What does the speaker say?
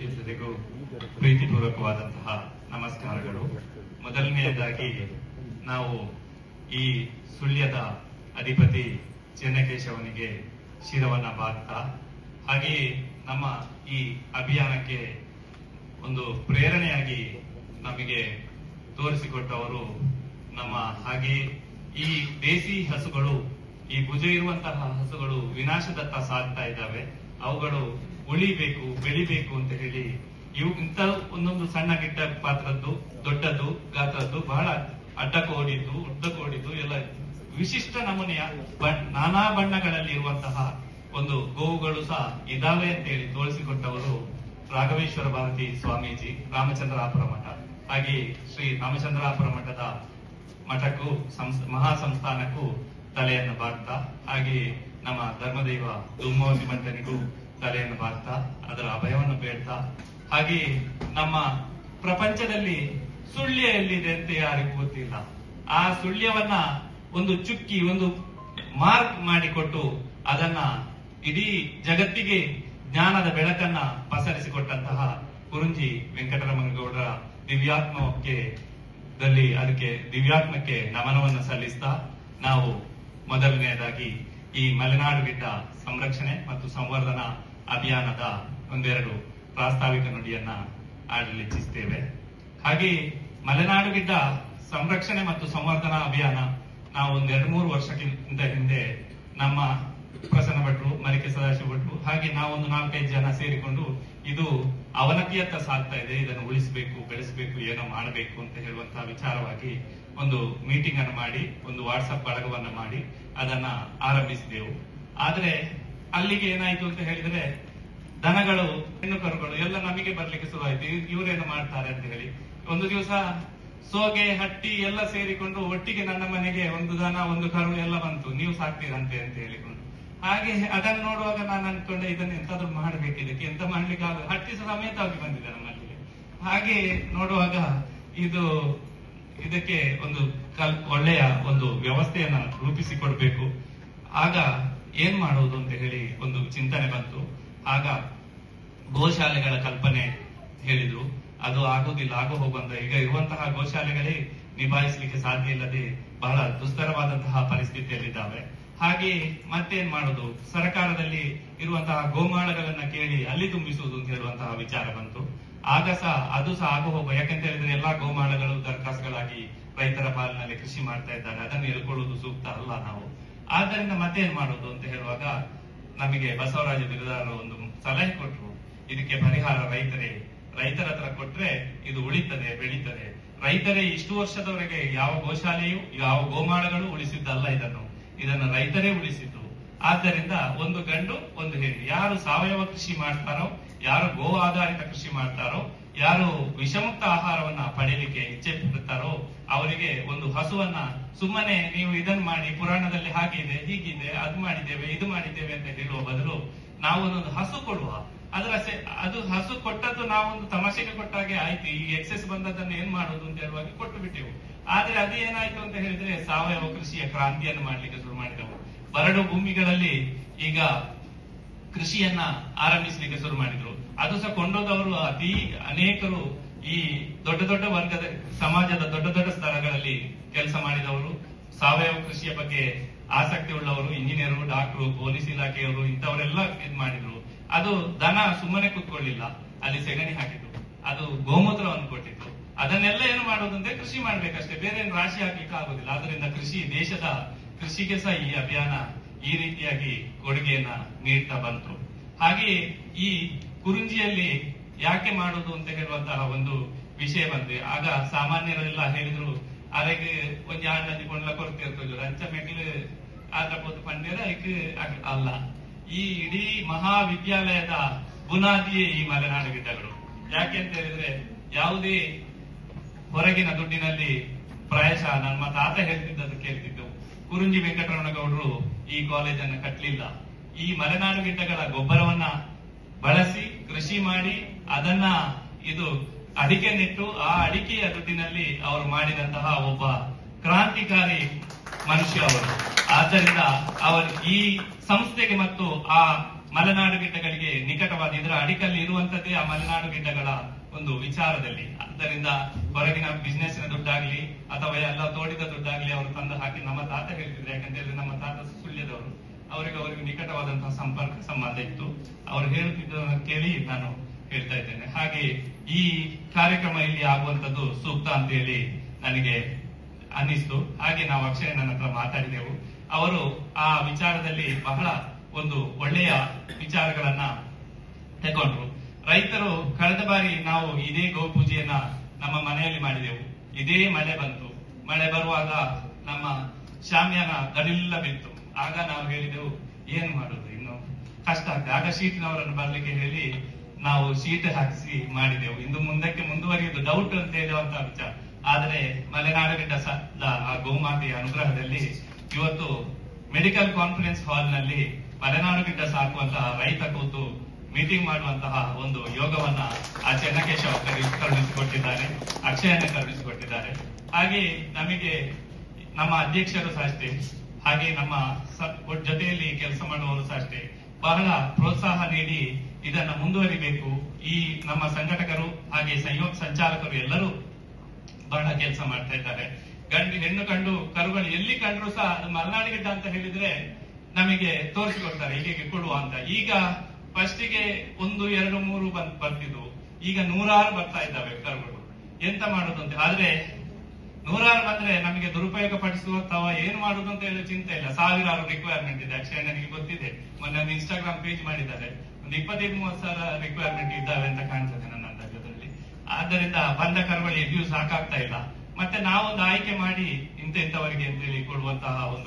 ಎಲ್ಲರಿಗೂ ಪ್ರೀತಿಪೂರ್ವಕವಾದಂತಹ ನಮಸ್ಕಾರಗಳು. ಮೊದಲನೆಯದಾಗಿ ನಾವು ಈ ಸುಳ್ಯದ ಅಧಿಪತಿ ಚೆನ್ನಕೇಶವನಿಗೆ ಶಿರವನ್ನ ಬಾಗ್ತಾ, ಹಾಗೆಯೇ ನಮ್ಮ ಈ ಅಭಿಯಾನಕ್ಕೆ ಒಂದು ಪ್ರೇರಣೆಯಾಗಿ ನಮಗೆ ತೋರಿಸಿಕೊಟ್ಟವರು ನಮ್ಮ, ಹಾಗೆ ಈ ದೇಸಿ ಹಸುಗಳು, ಈ ಭುಜ ಇರುವಂತಹ ಹಸುಗಳು ವಿನಾಶದತ್ತ ಸಾಗ್ತಾ ಇದ್ದಾವೆ, ಅವುಗಳು ಉಳಿಬೇಕು, ಬೆಳಿಬೇಕು ಅಂತ ಹೇಳಿ ಇಂಥ ಒಂದೊಂದು ಸಣ್ಣ ಗಿಡ್ಡ ಪಾತ್ರದ್ದು, ದೊಡ್ಡದು ಗಾತ್ರದ್ದು, ಬಹಳ ಅಡ್ಡಕೋಡಿದ್ದು, ಉದ್ದಕೋಡಿದ್ದು ಎಲ್ಲ ವಿಶಿಷ್ಟ ನಮೂನೆಯ ನಾನಾ ಬಣ್ಣಗಳಲ್ಲಿ ಇರುವಂತಹ ಒಂದು ಗೋವುಗಳು ಸಹ ಇದಾವೆ ಅಂತ ಹೇಳಿ ತೋರಿಸಿಕೊಟ್ಟವರು ರಾಘವೇಶ್ವರ ಭಾರತಿ ಸ್ವಾಮೀಜಿ, ರಾಮಚಂದ್ರಾಪುರ ಮಠ. ಹಾಗೆ ಶ್ರೀ ರಾಮಚಂದ್ರಾಪುರ ಮಠಕ್ಕೂ ಮಹಾ ಸಂಸ್ಥಾನಕ್ಕೂ ತಲೆಯನ್ನು ಬಾಗ್ತಾ, ಹಾಗೆ ನಮ್ಮ ಧರ್ಮದೈವ ದುಮ್ಮೋಸಿ ಮಂಟನಿಗೂ ತಲೆಯನ್ನು ಬಾಗ್ತಾ ಅದರ ಅಭಯವನ್ನು ಬೇಡ್ತಾ, ಹಾಗೆ ನಮ್ಮ ಪ್ರಪಂಚದಲ್ಲಿ ಸುಳ್ಯ ಎಲ್ಲಿದೆ ಅಂತ ಯಾರಿಗೂ ಗೊತ್ತಿಲ್ಲ. ಆ ಸುಳ್ಯವನ್ನ ಒಂದು ಚುಕ್ಕಿ, ಒಂದು ಮಾರ್ಕ್ ಮಾಡಿಕೊಟ್ಟು ಅದನ್ನ ಇಡೀ ಜಗತ್ತಿಗೆ ಜ್ಞಾನದ ಬೆಳಕನ್ನ ಪಸರಿಸಿಕೊಟ್ಟಂತಹ ಕುರುಂಜಿ ವೆಂಕಟರಮಣಗೌಡರ ಅದಕ್ಕೆ ದಿವ್ಯಾತ್ಮಕ್ಕೆ ನಮನವನ್ನು ಸಲ್ಲಿಸ್ತಾ, ನಾವು ಮೊದಲನೆಯದಾಗಿ ಈ ಮಲೆನಾಡು ಗಿಡ್ಡ ಸಂರಕ್ಷಣೆ ಮತ್ತು ಸಂವರ್ಧನಾ ಅಭಿಯಾನದ ಒಂದೆರಡು ಪ್ರಾಸ್ತಾವಿಕ ನುಡಿಯನ್ನ ಆಡಲಿಚ್ಛಿಸುತ್ತೇವೆ. ಹಾಗೆ ಮಲೆನಾಡು ಗಿಡ್ಡ ಸಂರಕ್ಷಣೆ ಮತ್ತು ಸಂವರ್ಧನಾ ಅಭಿಯಾನ ನಾವು ಒಂದು 2-3 ವರ್ಷಕ್ಕಿಂತ ಹಿಂದೆ ನಮ್ಮ ಪ್ರಸನ್ನ ಭಟ್ರು, ಮರಿಕೆ ಸದಾಶಿವ ಭಟ್ರು, ಹಾಗೆ ನಾವೊಂದು 4-5 ಜನ ಸೇರಿಕೊಂಡು ಇದು ಅವನತಿಯತ್ತ ಸಾಗ್ತಾ ಇದೆ, ಇದನ್ನು ಉಳಿಸಬೇಕು, ಬೆಳೆಸಬೇಕು, ಏನೋ ಮಾಡಬೇಕು ಅಂತ ಹೇಳುವಂತಹ ವಿಚಾರವಾಗಿ ಒಂದು ಮೀಟಿಂಗ್ ಅನ್ನು ಮಾಡಿ, ಒಂದು ವಾಟ್ಸ್ಆಪ್ ಬಳಗವನ್ನ ಮಾಡಿ ಅದನ್ನ ಆರಂಭಿಸಿದೆವು. ಆದ್ರೆ ಅಲ್ಲಿಗೆ ಏನಾಯ್ತು ಅಂತ ಹೇಳಿದ್ರೆ, ದನಗಳು, ಹೆಣ್ಣು ಕರುಗಳು ಎಲ್ಲ ನಮಗೆ ಬರ್ಲಿಕ್ಕೆ ಶುರುವಾಯ್ತು. ಇವರೇನು ಮಾಡ್ತಾರೆ ಅಂತ ಹೇಳಿ ಒಂದು ದಿವಸ ಸೋಗೆ, ಹಟ್ಟಿ ಎಲ್ಲ ಸೇರಿಕೊಂಡು ಒಟ್ಟಿಗೆ ನನ್ನ ಮನೆಗೆ ಒಂದು ದನ, ಒಂದು ಕರು ಎಲ್ಲ ಬಂತು, ನೀವು ಸಾಕ್ತೀರಂತೆ ಅಂತ ಹೇಳಿಕೊಂಡು. ಹಾಗೆ ಅದನ್ನು ನೋಡುವಾಗ ನಾನು ಅನ್ಕೊಂಡೆ, ಇದನ್ನ ಎಂತಾದ್ರೂ ಮಾಡ್ಬೇಕು, ಇದಕ್ಕೆ ಎಂತ ಮಾಡ್ಲಿಕ್ಕೆ ಆಗ, ಹಟ್ಟಿ ಸಮೇತವಾಗಿ ಬಂದಿದೆ ನಮ್ಮಲ್ಲಿ. ಹಾಗೆ ನೋಡುವಾಗ ಇದಕ್ಕೆ ಒಂದು ಒಳ್ಳೆಯ ಒಂದು ವ್ಯವಸ್ಥೆಯನ್ನ ರೂಪಿಸಿಕೊಡ್ಬೇಕು. ಆಗ ಏನ್ ಮಾಡುವುದು ಅಂತ ಹೇಳಿ ಒಂದು ಚಿಂತನೆ ಬಂತು. ಆಗ ಗೋಶಾಲೆಗಳ ಕಲ್ಪನೆ ಹೇಳಿದ್ರು. ಅದು ಆಗೋದಿಲ್ಲ, ಆಗೋ ಹೋಗುವಂತ, ಈಗ ಇರುವಂತಹ ಗೋಶಾಲೆಗಳೇ ನಿಭಾಯಿಸಲಿಕ್ಕೆ ಸಾಧ್ಯ ಇಲ್ಲದೆ ಬಹಳ ದುಸ್ತರವಾದಂತಹ ಪರಿಸ್ಥಿತಿಯಲ್ಲಿದ್ದಾವೆ. ಹಾಗೆ ಮತ್ತೇನ್ ಮಾಡೋದು, ಸರ್ಕಾರದಲ್ಲಿ ಇರುವಂತಹ ಗೋಮಾಳಗಳನ್ನ ಕೇಳಿ ಅಲ್ಲಿ ತುಂಬಿಸುವುದು ಅಂತ ಹೇಳುವಂತಹ ವಿಚಾರ ಬಂತು. ಆಗ ಸಹ ಅದು ಸಹ ಆಗೋ ಹೋಗುವ, ಯಾಕಂತ ಹೇಳಿದ್ರೆ ಎಲ್ಲಾ ಗೋಮಾಳಗಳು ದರ್ಖಾಸ್ತುಗಳಾಗಿ ರೈತರ ಪಾಲಿನಲ್ಲಿ ಕೃಷಿ ಮಾಡ್ತಾ ಇದ್ದಾರೆ, ಅದನ್ನು ಹೇಳ್ಕೊಳ್ಳುವುದು ಸೂಕ್ತ ಅಲ್ಲ ನಾವು. ಆದ್ದರಿಂದ ಮತ್ತೇನ್ ಮಾಡೋದು ಅಂತ ಹೇಳುವಾಗ ನಮಗೆ ಬಸವರಾಜ ಬಿರುದಾರರು ಒಂದು ಸಲಹೆ ಕೊಟ್ಟರು, ಇದಕ್ಕೆ ಪರಿಹಾರ ರೈತರ ಹತ್ರ ಕೊಟ್ರೆ ಇದು ಉಳಿತದೆ, ಬೆಳೀತದೆ. ರೈತರೇ ಇಷ್ಟು ವರ್ಷದವರೆಗೆ ಯಾವ ಗೋಶಾಲೆಯು, ಯಾವ ಗೋಮಾಳಗಳು ಉಳಿಸಿದ್ದಲ್ಲ, ಇದನ್ನು ರೈತರೇ ಉಳಿಸಿದ್ದು. ಆದ್ದರಿಂದ ಒಂದು ಗಂಡು ಒಂದು ಹೆಣ್ಣು, ಯಾರು ಸಾವಯವ ಕೃಷಿ ಮಾಡ್ತಾರೋ, ಯಾರು ಗೋ ಆಧಾರಿತ ಕೃಷಿ ಮಾಡ್ತಾರೋ, ಯಾರು ವಿಷಮುಕ್ತ ಆಹಾರವನ್ನ ಪಡೆಯಲಿಕ್ಕೆ ಇಚ್ಛೆ ಪಡುತ್ತಾರೋ ಅವರಿಗೆ ಒಂದು ಹಸುವನ್ನ ಸುಮ್ಮನೆ ನೀವು ಇದನ್ನ ಮಾಡಿ, ಪುರಾಣದಲ್ಲಿ ಹಾಗಿದೆ, ಹೀಗಿದೆ, ಅದು ಮಾಡಿದ್ದೇವೆ, ಇದು ಮಾಡಿದ್ದೇವೆ ಅಂತ ಹೇಳುವ ಬದಲು ನಾವು ಒಂದೊಂದು ಹಸು ಕೊಡುವ. ಅದು ಹಸು ಕೊಟ್ಟದ್ದು ನಾವೊಂದು ತಮಾಷೆಗೆ ಕೊಟ್ಟಾಗೆ ಆಯ್ತು, ಈ ಎಕ್ಸೆಸ್ ಬಂದದ್ದನ್ನು ಏನ್ ಮಾಡುದು ಅಂತ ಹೇಳುವಾಗ ಕೊಟ್ಟು ಬಿಟ್ಟೆವು. ಆದ್ರೆ ಅದು ಏನಾಯ್ತು ಅಂತ ಹೇಳಿದ್ರೆ ಸಾವಯವ ಕೃಷಿಯ ಕ್ರಾಂತಿಯನ್ನು ಮಾಡ್ಲಿಕ್ಕೆ ಶುರು ಮಾಡಿದೆವು. ಬರಡು ಭೂಮಿಗಳಲ್ಲಿ ಈಗ ಕೃಷಿಯನ್ನ ಆರಂಭಿಸಲಿಕ್ಕೆ ಶುರು ಮಾಡಿದ್ರು. ಅದು ಸಹ ಕೊಂಡೋದವರು ಅನೇಕರು ಈ ದೊಡ್ಡ ದೊಡ್ಡ ವರ್ಗದ ಸಮಾಜದ ದೊಡ್ಡ ದೊಡ್ಡ ಸ್ತರಗಳಲ್ಲಿ ಕೆಲಸ ಮಾಡಿದವರು, ಸಾವಯವ ಕೃಷಿಯ ಬಗ್ಗೆ ಆಸಕ್ತಿ ಉಳ್ಳವರು, ಇಂಜಿನಿಯರು, ಡಾಕ್ಟರು, ಪೊಲೀಸ್ ಇಲಾಖೆಯವರು, ಇಂಥವರೆಲ್ಲ ಇದ್ ಮಾಡಿದ್ರು. ಅದು ದನ ಸುಮ್ಮನೆ ಕೂತ್ಕೊಳ್ಳಿಲ್ಲ, ಅಲ್ಲಿ ಸೆಗಣಿ ಹಾಕಿದ್ರು, ಅದು ಗೋಮೂತ್ರವನ್ನು ಕೊಟ್ಟಿತ್ತು. ಅದನ್ನೆಲ್ಲ ಏನು ಮಾಡೋದು ಅಂದ್ರೆ ಕೃಷಿ ಮಾಡ್ಬೇಕಷ್ಟೇ, ಬೇರೆ ಏನು ರಾಶಿ ಹಾಕ್ಲಿಕ್ಕೆ ಆಗುದಿಲ್ಲ. ಆದ್ರಿಂದ ದೇಶದ ಕೃಷಿಗೆ ಸಹ ಈ ಅಭಿಯಾನ ಈ ರೀತಿಯಾಗಿ ಕೊಡುಗೆಯನ್ನ ನೀಡ್ತಾ ಬಂತು. ಹಾಗೆಯೇ ಈ ಕುರುಂಜಿಯಲ್ಲಿ ಯಾಕೆ ಮಾಡುದು ಅಂತ ಹೇಳುವಂತಹ ಒಂದು ವಿಷಯ ಬಂದ್ರೆ, ಆಗ ಸಾಮಾನ್ಯರೆಲ್ಲ ಹೇಳಿದ್ರು, ಅದಕ್ಕೆ ಒಂದು ಆಂಡಲ್ಲಿ ಕೊಂಡ್ಲ ಕೊರತಿರ್ತದ್ರು, ಅಂಚ ಮೆಗ್ಲು ಆದ್ರ ಪೋತು ಪಂಡ್ಯರ ಅಲ್ಲ. ಈ ಇಡೀ ಮಹಾವಿದ್ಯಾಲಯದ ಬುನಾದಿಯೇ ಈ ಮಲೆನಾಡು ಗಿಡ್ಡಗಳು. ಯಾಕೆ ಅಂತ ಹೇಳಿದ್ರೆ, ಯಾವುದೇ ಹೊರಗಿನ ದುಡ್ಡಿನಲ್ಲಿ ಪ್ರಾಯಶಃ ನಮ್ಮ ತಾತ ಹೇಳ್ತಿದ್ದದ್ದು ಕೇಳ್ತಿದ್ದೆವು, ಕುರುಂಜಿ ವೆಂಕಟರಮಣಗೌಡರು ಈ ಕಾಲೇಜನ್ನು ಕಟ್ಟಲಿಲ್ಲ, ಈ ಮಲೆನಾಡು ಗಿಡ್ಡಗಳ ಗೊಬ್ಬರವನ್ನ ಬಳಸಿ ಕೃಷಿ ಮಾಡಿ ಅದನ್ನ ಅಡಿಕೆ ನೆಟ್ಟು ಆ ಅಡಿಕೆಯ ದುಡ್ಡಿನಲ್ಲಿ ಅವರು ಮಾಡಿದಂತಹ ಒಬ್ಬ ಕ್ರಾಂತಿಕಾರಿ ಮನುಷ್ಯ ಅವರು. ಆದ್ದರಿಂದ ಅವರು ಈ ಸಂಸ್ಥೆಗೆ ಮತ್ತು ಆ ಮಲೆನಾಡು ಗಿಡ್ಡಗಳಿಗೆ ನಿಕಟವಾದ ಇದರ ಅಡಿಕಲ್ಲಿ ಇರುವಂತದ್ದೇ ಆ ಮಲೆನಾಡು ಗಿಡ್ಡಗಳ ಒಂದು ವಿಚಾರದಲ್ಲಿ. ಆದ್ದರಿಂದ ಹೊರಗಿನ ಬಿಸ್ನೆಸ್ ನ ದುಡ್ಡಾಗ್ಲಿ ಅಥವಾ ಎಲ್ಲ ತೋಡಿದ ದುಡ್ಡಾಗ್ಲಿ ಅವರು ತಂದು ಹಾಕಿ ನಮ್ಮ ತಾತ ಹೇಳ್ತಿದ್ರು. ಯಾಕಂತ ಹೇಳಿದ್ರೆ ನಮ್ಮ ತಾತ ಸುಳ್ಯದವರು, ಅವರಿಗೆ ನಿಕಟವಾದಂತಹ ಸಂಪರ್ಕ ಸಂಬಂಧ ಇತ್ತು. ಅವರು ಹೇಳುತ್ತಿದ್ದನ್ನು ಕೇಳಿ ನಾನು ಹೇಳ್ತಾ ಇದ್ದೇನೆ. ಹಾಗೆ ಈ ಕಾರ್ಯಕ್ರಮ ಇಲ್ಲಿ ಆಗುವಂತದ್ದು ಸೂಕ್ತ ಅಂತ ಹೇಳಿ ನನಗೆ ಅನ್ನಿಸ್ತು. ಹಾಗೆ ನಾವು ಅಕ್ಷಯನ ಹತ್ರ ಮಾತಾಡಿದೆವು. ಅವರು ಆ ವಿಚಾರದಲ್ಲಿ ಬಹಳ ಒಂದು ಒಳ್ಳೆಯ ವಿಚಾರಗಳನ್ನ ತಗೊಂಡ್ರು. ರೈತರು ಕಳೆದ ಬಾರಿ ನಾವು ಇದೇ ಗೋಪೂಜೆಯನ್ನ ನಮ್ಮ ಮನೆಯಲ್ಲಿ ಮಾಡಿದೆವು. ಇದೇ ಮಳೆ ಬಂತು. ಮಳೆ ಬರುವಾಗ ನಮ್ಮ ಶಾಮಿಯಾನ ಗಡಿಲ್ಲ ಬಿತ್ತು. ಆಗ ನಾವು ಹೇಳಿದೆವು, ಏನ್ ಮಾಡುದು, ಇನ್ನು ಕಷ್ಟ ಆಗ್ತದೆ. ಆಗ ಶೀಟ್ನವರನ್ನು ಬರ್ಲಿಕ್ಕೆ ಹೇಳಿ ನಾವು ಶೀಟ್ ಹಾಕಿಸಿ ಮಾಡಿದೆವು. ಇಂದು ಮುಂದಕ್ಕೆ ಮುಂದುವರಿಯುವುದು ಡೌಟ್ ಅಂತ ಹೇಳುವಂತಹ ವಿಚಾರ. ಆದರೆ ಮಲೆನಾಡು ಗಿಡ್ಡ ಆ ಗೋಮಾತೆಯ ಅನುಗ್ರಹದಲ್ಲಿ ಇವತ್ತು ಮೆಡಿಕಲ್ ಕಾನ್ಫರೆನ್ಸ್ ಹಾಲ್ ನಲ್ಲಿ ಮಲೆನಾಡು ಗಿಡ್ಡ ಸಾಕುವಂತಹ ರೈತ ಕೂತು ಮೀಟಿಂಗ್ ಮಾಡುವಂತಹ ಒಂದು ಯೋಗವನ್ನ ಆ ಚೆನ್ನಕೇಶವ ಕರುಣಿಸಿಕೊಟ್ಟಿದ್ದಾರೆ, ಅಕ್ಷಯನ ಕರುಣಿಸಿಕೊಟ್ಟಿದ್ದಾರೆ. ಹಾಗೆ ನಮಗೆ ನಮ್ಮ ಅಧ್ಯಕ್ಷರು ಸಹ ಅಷ್ಟೇ, ಹಾಗೆ ನಮ್ಮ ಜೊತೆಯಲ್ಲಿ ಕೆಲಸ ಮಾಡುವವರು ಸಹ ಅಷ್ಟೇ ಬಹಳ ಪ್ರೋತ್ಸಾಹ ನೀಡಿ ಇದನ್ನ ಮುಂದುವರಿಬೇಕು. ಈ ನಮ್ಮ ಸಂಘಟಕರು ಹಾಗೆ ಸಂಚಾಲಕರು ಎಲ್ಲರೂ ಬಹಳ ಕೆಲಸ ಮಾಡ್ತಾ ಇದ್ದಾರೆ. ಹೆಣ್ಣು ಕಂಡು ಕರುಗಳು ಎಲ್ಲಿ ಕಂಡ್ರು ಸಹ ಅದು ಮಲೆನಾಡು ಗಿಡ್ಡ ಅಂತ ಹೇಳಿದ್ರೆ ನಮಗೆ ತೋರಿಸಿಕೊಡ್ತಾರೆ, ಹೀಗೆ ಕೊಡುವ ಅಂತ. ಈಗ ಫಸ್ಟಿಗೆ 1, 2, 3 ಬರ್ತಿದ್ವು. ಈಗ 100 ಬರ್ತಾ ಇದ್ದಾವೆ ಕರುಗಳು. ಎಂತ ಮಾಡುದು ಅಂತ. ಆದ್ರೆ 100 ಬಂದ್ರೆ ನಮಗೆ ದುರುಪಯೋಗ ಪಡಿಸುವ ಅಥವಾ ಏನು ಮಾಡುದು ಅಂತ ಹೇಳೋ ಚಿಂತೆ ಇಲ್ಲ. ಸಾವಿರಾರು ರಿಕ್ವೈರ್ಮೆಂಟ್ ಇದೆ. ಅಕ್ಷಯ ನನಗೆ ಗೊತ್ತಿದೆ, ಮೊನ್ನೆ ಒಂದು ಇನ್ಸ್ಟಾಗ್ರಾಮ್ ಪೇಜ್ ಮಾಡಿದ್ದಾರೆ. ಒಂದು 25-30 ಸಾವಿರ ರಿಕ್ವೈರ್ಮೆಂಟ್ ಇದ್ದಾವೆ ಅಂತ ಕಾಣ್ತದೆ ನನ್ನ ಅಂದಾಜದಲ್ಲಿ. ಆದ್ದರಿಂದ ಬಂದ ಕರುಗಳು ಎಲ್ಲಿಯೂ ಸಾಕಾಗ್ತಾ ಇಲ್ಲ. ಮತ್ತೆ ನಾವೊಂದು ಆಯ್ಕೆ ಮಾಡಿ ಇಂಥವರಿಗೆ ಅಂತ ಹೇಳಿ ಕೊಡುವಂತಹ ಒಂದು